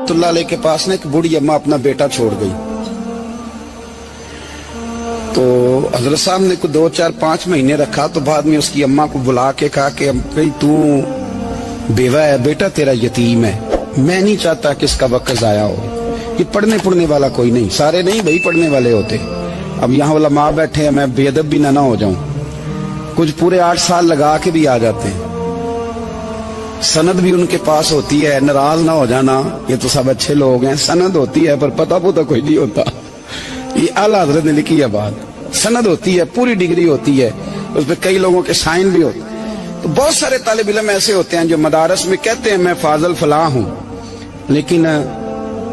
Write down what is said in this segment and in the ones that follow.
रहमतुल्लाह अलैह के पास ना एक बूढ़ी अम्मा अपना बेटा छोड़ गई। तो हजरत साहब ने को 2, 4, 5 महीने रखा। तो बाद में उसकी अम्मा को बुला के कहा कि भाई तू बेवा है, बेटा तेरा यतीम है, मैं नहीं चाहता कि इसका वक्त जाया हो। ये पढ़ने वाला कोई नहीं, सारे नहीं भाई पढ़ने वाले होते। अब यहाँ वाला माँ बैठे हैं, मैं बेअदब भी ना हो जाऊं। कुछ पूरे 8 साल लगा के भी आ जाते हैं, सनद भी उनके पास होती है, नाराज ना हो जाना, ये तो सब अच्छे लोग हैं। सनद होती है पर पता कोई नहीं होता। ये आला हजरत ने लिखी है बात, सनद होती है, पूरी डिग्री होती है, उस पर कई लोगों के साइन भी होते हैं। तो बहुत सारे तालिब इल्म ऐसे होते हैं जो मदारस में कहते हैं मैं फाजल फलाह हूं, लेकिन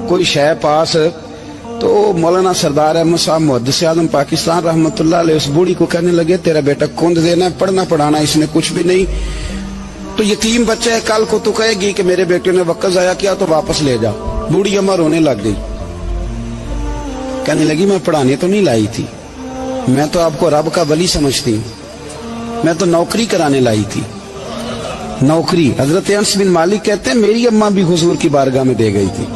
कोई शय पास। तो मौलाना सरदार अहमद साहब मुहद्दिस आज़म पाकिस्तान रहमतुल्लाह अलैह उस बूढ़ी को कहने लगे तेरा बेटा कुंद देना है, पढ़ना पढ़ाना इसने कुछ भी नहीं, तो यतीम बच्चा है, कल को तो कहेगी कि मेरे बेटे ने वक्त जाया किया तो वापस ले जा। बूढ़ी अम्मा रोने लग गई, कहने लगी मैं पढ़ाने तो नहीं लाई थी, मैं तो आपको रब का वली समझती हूँ, मैं तो नौकरी कराने लाई थी, नौकरी। हजरत अनस बिन मालिक कहते हैं मेरी अम्मा भी हुजूर की बारगाह में दे गई थी,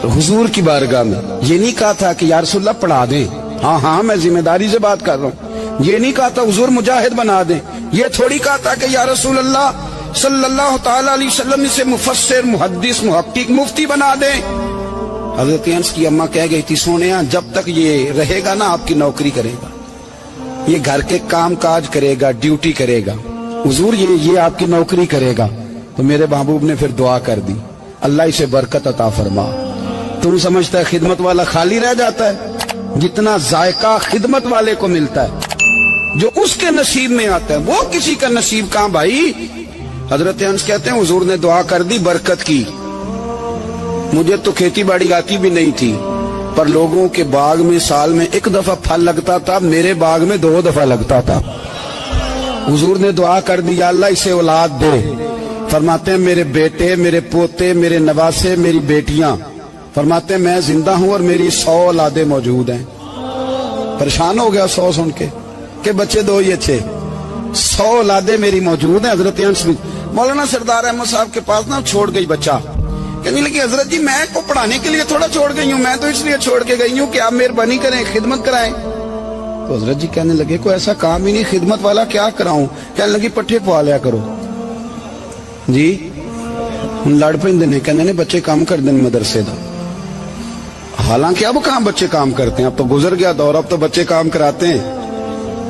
हुजूर की बारगाह में। ये नहीं कहा था कि या रसूलल्लाह पढ़ा दें, हाँ मैं जिम्मेदारी से बात कर रहा हूँ। ये नहीं कहा था हुजूर मुजाहिद बना दें, ये थोड़ी कहा था कि या रसूलल्लाह सल्लल्लाहु तआला अलैहि वसल्लम से मुफस्सिर, मुहद्दिस, मुहक्किक, मुफ्ती बना दें। हजरत अनस की अम्मा कह गई थी सोनिया जब तक ये रहेगा ना आपकी नौकरी करेगा, ये घर के काम काज करेगा, ड्यूटी करेगा, हुजूर ये आपकी नौकरी करेगा। तो मेरे महबूब ने फिर दुआ कर दी, अल्लाह इसे बरकत अता फरमा। तुम समझता है खिदमत वाला खाली रह जाता है? जितना जायका खिदमत वाले को मिलता है, जो उसके नसीब में आता है, वो किसी का नसीब कहां भाई। हजरत अनस कहते हैं हुजूर ने दुआ कर दी, बरकत की। मुझे तो खेती बाड़ी आती भी नहीं थी, पर लोगों के बाग में साल में 1 दफा फल लगता था, मेरे बाग में 2 दफा लगता था। हुजूर ने दुआ कर दी अल्लाह इसे औलाद दे। फरमाते हैं मेरे बेटे, मेरे पोते, मेरे नवासे, मेरी बेटियां, फरमाते हैं मैं जिंदा हूं और मेरी 100 औलादे मौजूद हैं। परेशान हो गया 100 सुन के बच्चे 2 ही अच्छे, 100 औलादे मेरी मौजूद हैं। हजरत अनस मौलाना सरदार अहमद साहब के पास ना छोड़ गई बच्चा, कहने लगी हजरत जी मैं को पढ़ाने के लिए थोड़ा छोड़ गई हूँ, मैं तो इसलिए छोड़ के गई हूँ कि आप मेहरबानी करें, खिदमत कराएं। तो हजरत जी कहने लगे कोई ऐसा काम ही नहीं, खिदमत वाला क्या कराऊं। कहने लगी पट्ठे पवा लिया करो जी। लड़ पेंदे ने, कहने ने बच्चे काम कर दें मदरसे का। हालांकि अब कहाँ बच्चे काम करते हैं, अब तो गुजर गया दौर, अब तो बच्चे काम कराते हैं।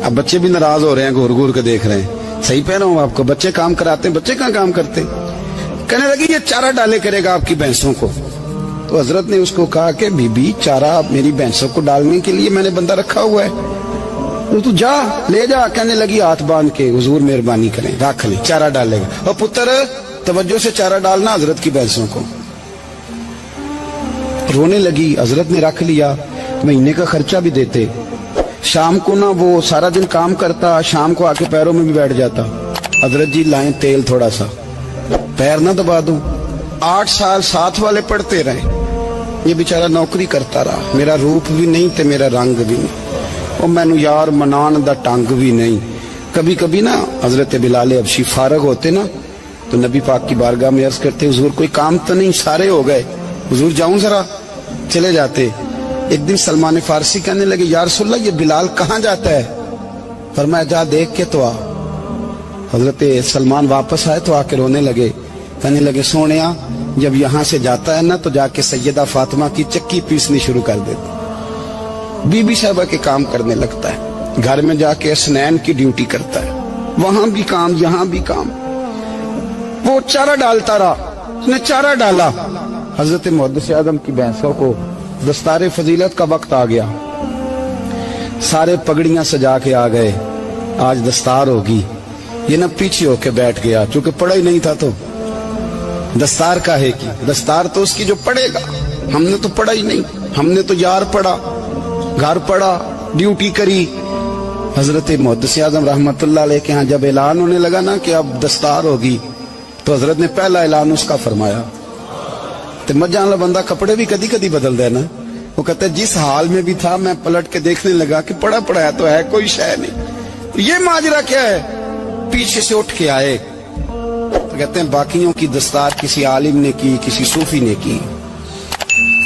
अब बच्चे भी नाराज हो रहे हैं, घूर घूर के देख रहे हैं। सही कह रहा हूँ आपको, बच्चे काम कराते हैं, बच्चे कहाँ काम करते। कहने लगी ये चारा डाले करेगा आपकी भैंसों को। तो हजरत ने उसको कहा कि बीबी चारा मेरी भैंसों को डालने के लिए मैंने बंदा रखा हुआ है, तो तू जा ले जा। कहने लगी हाथ बांध के हुजूर मेहरबानी करें रख ले, चारा डालेगा। और पुत्र तवज्जो से चारा डालना हजरत की भैंसों को। रोने लगी, हजरत ने रख लिया, महीने का खर्चा भी देते। शाम को ना वो सारा दिन काम करता, शाम को आके पैरों में भी बैठ जाता, हजरत जी लाएं तेल थोड़ा सा, पैर ना दबा दूं। 8 साल साथ वाले पढ़ते रहे, ये बेचारा नौकरी करता रहा, मेरा रूप भी नहीं ते मेरा रंग भी नहीं, और मैनू यार मनान दा टंग भी नहीं। कभी कभी ना हजरत बिलाल हबशी फारग होते ना तो नबी पाक की बारगाह में अर्ज करते हुजूर कोई काम तो नहीं, सारे हो गए, हुजूर जाऊं जरा, चले जाते। एक दिन सलमान फारसी कहने लगे या रसूलल्लाह ये बिलाल कहाँ जाता है। फरमाया जा देख के तो आ। हजरत सलमान वापस आए तो आके रोने लगे, कहने लगे सोनिया जब यहाँ से जाता है ना तो जाके सैयदा फातिमा की चक्की पीसनी शुरू कर देता, बीबी साहबा के काम करने लगता है, घर में जाके असनैन की ड्यूटी करता है, वहां भी काम यहाँ भी काम। वो चारा डालता रहा, उसने चारा डाला। हजरत मुहद्दिस आज़म की भैंसों को दस्तारे फजीलत का वक्त आ गया, सारे पगड़ियां सजा के आ गए, आज दस्तार होगी। ये ना पीछे होके बैठ गया, चूंकि पढ़ा ही नहीं था तो दस्तार का है कि दस्तार तो उसकी जो पढ़ेगा, हमने तो पढ़ा ही नहीं, हमने तो यार पढ़ा, घर पढ़ा, ड्यूटी करी। हजरत मुहद्दिस आज़म रहमतुल्लाह अलैह के यहाँ जब ऐलान होने लगा ना कि अब दस्तार होगी, तो हजरत ने पहला ऐलान उसका फरमाया। तो मजा वाला बंदा कपड़े भी कदी कदी बदल देना, वो कहता है जिस हाल में भी था मैं पलट के देखने लगा कि पढ़ा पढ़ाया तो है, कोई शय नहीं। ये माजरा क्या है? पीछे से उठ के आए तो कहते हैं बाकियों की दस्तार किसी आलिम ने की, किसी सूफी ने की,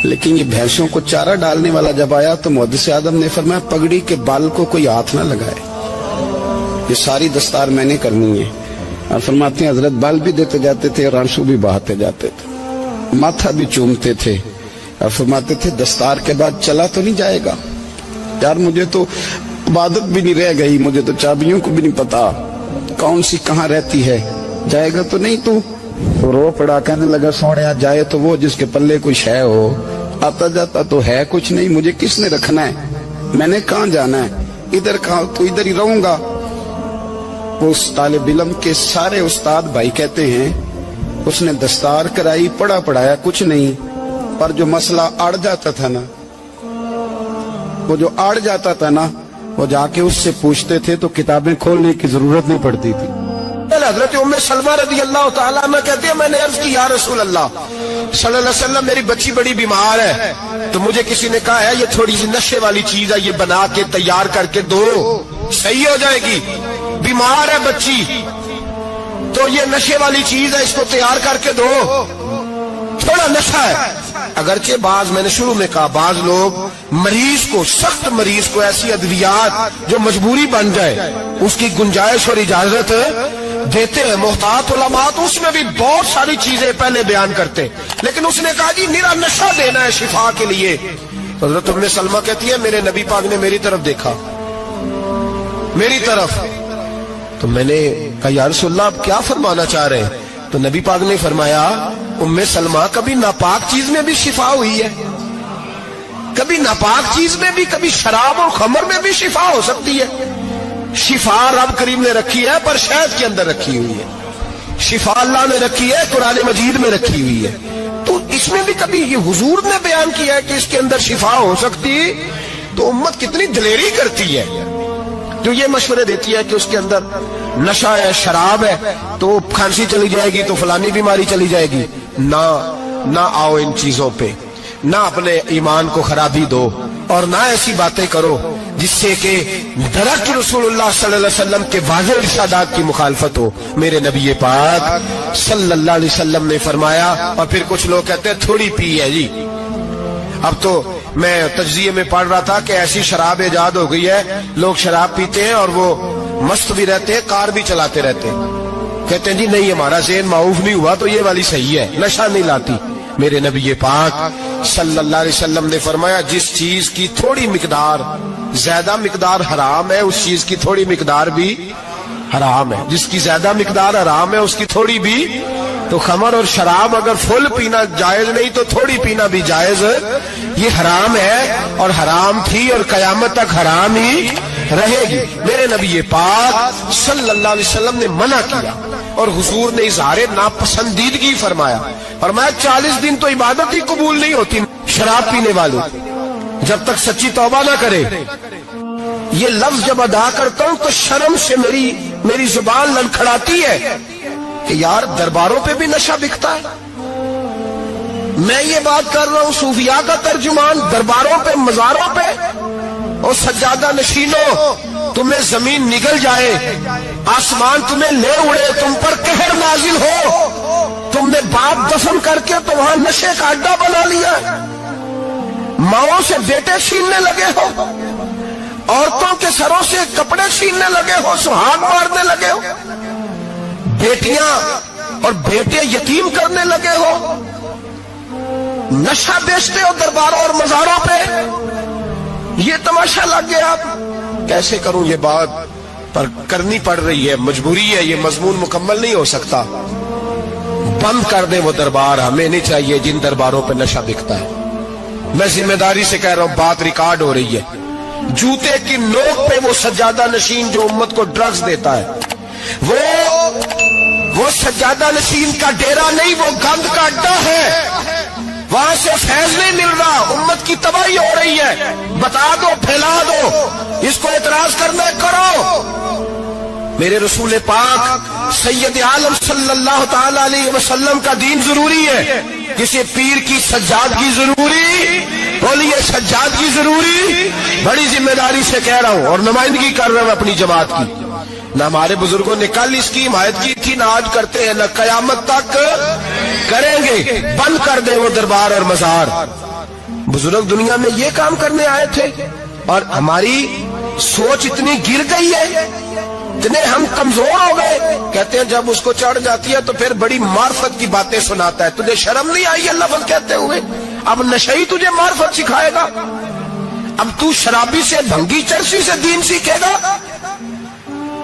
लेकिन ये भैंसों को चारा डालने वाला जब आया तो मुहद्दिस आदम ने फरमाया पगड़ी के बाल को कोई हाथ ना लगाए, ये सारी दस्तार मैंने करनी है। और फरमाते हैं हजरत बाल भी देते जाते थे और आंसू भी बहाते जाते थे, माथा भी चूमते थे और फरमाते थे दस्तार के बाद चला तो नहीं जाएगा यार, मुझे तो इबादत भी नहीं रह गई, मुझे तो चाबियों को भी नहीं पता कौन सी कहाँ रहती है, जाएगा तो नहीं तू? तो रो पड़ा, कहने लगा सोने जाए तो वो जिसके पल्ले कुछ है हो, आता जाता तो है कुछ नहीं, मुझे किसने रखना है, मैंने कहाँ जाना है, इधर कहाँ, तो इधर ही रहूंगा। उस तालिब इल्म के सारे उस्ताद भाई कहते हैं उसने दस्तार कराई, पढ़ा पढ़ाया कुछ नहीं, पर जो मसला अड़ जाता था ना, वो जो अड़ जाता था ना, वो जाके उससे पूछते थे तो किताबें खोलने की जरूरत नहीं पड़ती थी। हजरत उम्मे सलमा रज़ी अल्लाह तआला अन्हा कहती है मैंने अर्ज की या रसूल अल्लाह सल्लल्लाहु अलैहि वसल्लम मेरी बच्ची बड़ी बीमार है, तो मुझे किसी ने कहा है ये थोड़ी सी नशे वाली चीज है, ये बना के तैयार करके दो सही हो जाएगी, बीमार है बच्ची तो ये नशे वाली चीज है, इसको तैयार करके दो, थोड़ा नशा है। अगरचे बाज, मैंने शुरू में कहा, बाज लोग मरीज को, सख्त मरीज को ऐसी अद्वियात जो मजबूरी बन जाए उसकी गुंजाइश और इजाजत देते हैं। मोहतात उलमा तो उसमें भी बहुत सारी चीजें पहले बयान करते, लेकिन उसने कहा जी निरा नशा देना है शिफा के लिए। हजरत उम्मे सलमा कहती है मेरे नबी पाक ने मेरी तरफ देखा, मेरी तरफ, तो मैंने कहा या रसूलल्लाह आप क्या फरमाना चाह रहे हैं? तो नबी पाक ने फरमाया उम्मे सलमा कभी नापाक चीज में भी शिफा हुई है, कभी नापाक चीज में भी, कभी शराब और खमर में भी शिफा हो सकती है। शिफा रब करीम ने रखी है पर शहद के अंदर रखी हुई है, शिफा अल्लाह ने रखी है कुरान मजीद में रखी हुई है, तो इसमें भी कभी ये हुजूर ने बयान किया है कि इसके अंदर शिफा हो सकती, तो उम्मत कितनी दिलेरी करती है जो ये मशवरे देती है कि उसके अंदर नशा है, शराब है, तो खांसी चली जाएगी तो फलानी बीमारी चली जाएगी। ना आओ इन चीजों पे, ना अपने ईमान को खराबी दो और ना ऐसी बातें करो जिससे कि डायरेक्ट रसूलुल्लाह सल्लल्लाहु अलैहि वसल्लम के वाज़ेह इरशादात की मुखालफत हो। मेरे नबी पाक सल्लल्लाहु अलैहि वसल्लम ने फरमाया, और फिर कुछ लोग कहते हैं थोड़ी पी है जी। अब तो मैं तज्जिये में पढ़ रहा था कि ऐसी शराब इजाद हो गई है, लोग शराब पीते हैं और वो मस्त भी रहते हैं, कार भी चलाते रहते हैं, कहते हैं जी नहीं हमारा ज़हन माऊफ नहीं हुआ तो ये वाली सही है, नशा नहीं लाती। मेरे नबी पाक सल्लल्लाहु अलैहि वसल्लम ने फरमाया जिस चीज की थोड़ी मिकदार, ज्यादा मिकदार हराम है उस चीज की थोड़ी मिकदार भी हराम है, जिसकी ज्यादा मिकदार हराम है उसकी थोड़ी भी। तो खमर और शराब अगर फुल पीना जायज नहीं तो थोड़ी पीना भी जायज, ये हराम है और हराम थी और कयामत तक हराम ही रहेगी। मेरे नबी पाक सल्लल्लाहु अलैहि वसल्लम ने मना किया और हुजूर ने इजहार नापसंदीदगी फरमाया, और मैं 40 दिन तो इबादत ही कबूल नहीं होती शराब पीने वालों जब तक सच्ची तौबा ना करे। ये लफ्ज जब अदा करता हूं तो शर्म से मेरी जुबान लड़खड़ाती है कि यार दरबारों पे भी नशा बिकता है। मैं ये बात कर रहा हूं सूफिया का तर्जुमान, दरबारों पे, मजारों पे, और सज्जादा नशीनों तुम्हें जमीन निगल जाए, आसमान तुम्हें ले उड़े, तुम पर कहर नाजिल हो, तुमने बाप दफन करके तो वहां नशे का अड्डा बना लिया, माओ से बेटे छीनने लगे हो, औरतों के सरों से कपड़े छीनने लगे हो, सुहाग मारने लगे हो, बेटियां और बेटे यतीम करने लगे हो, नशा बेचते हो दरबारों और मजारों पे, ये तमाशा लग गया। आप कैसे करूं ये बात, पर करनी पड़ रही है, मजबूरी है, ये मजमून मुकम्मल नहीं हो सकता। बंद कर दे वो दरबार, हमें नहीं चाहिए जिन दरबारों पे नशा बिकता है। मैं जिम्मेदारी से कह रहा हूं, बात रिकॉर्ड हो रही है। जूते की नोक पे वो सज्जादा नशीन जो उम्मत को ड्रग्स देता है, वो सज्जादा नशीन का डेरा नहीं, वो गंद का अड्डा है, वहां से फैज नहीं मिल रहा, उम्मत की तबाही हो रही है। बता दो, फैला दो, इसको एतराज करना करो। मेरे रसूल पाक सैयद आलम सल्लल्लाहु ताला अलैहि वसल्लम का दीन जरूरी है, किसी पीर की सज्जादगी जरूरी, बोलिए सज्जादगी जरूरी। बड़ी जिम्मेदारी से कह रहा हूं और नुमाइंदगी कर रहा हूं अपनी जमात की। نہ ہمارے بزرگوں نے کل اس کی حمایت کی تھی، نہ آج کرتے ہیں، نہ قیامت تک کریں گے۔ بند کر دیں وہ دربار اور مزار۔ بزرگ دنیا میں یہ کام کرنے آئے تھے، اور ہماری سوچ اتنی گر گئی ہے، اتنے ہم کمزور ہو گئے۔ کہتے ہیں جب اس کو چڑھ جاتی ہے تو پھر بڑی معرفت کی باتیں سناتا ہے۔ تجھے شرم نہیں آئی اللہ لفظ کہتے ہوئے؟ اب نشئی تجھے معرفت سکھائے گا؟ اب تو شرابی سے، بھنگی چرسی سے دین سیکھے گا؟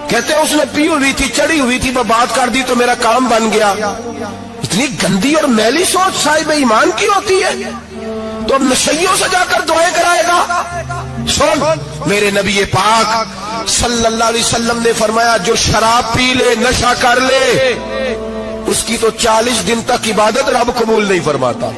کہتے ہیں اس نے پی ہوئی تھی، چڑھی ہوئی تھی، میں بات کر دی تو میرا کام بن گیا۔ اتنی گندی اور میلی سوچ صاحب ایمان کی ہوتی ہے، تو اب نشیوں سے جا کر دعائیں کرائے گا؟ سن، میرے نبی پاک صلی اللہ علیہ وسلم نے فرمایا جو شراب پی لے، نشہ کر لے، اس کی تو 40 دن تک عبادت رب قبول نہیں فرماتا۔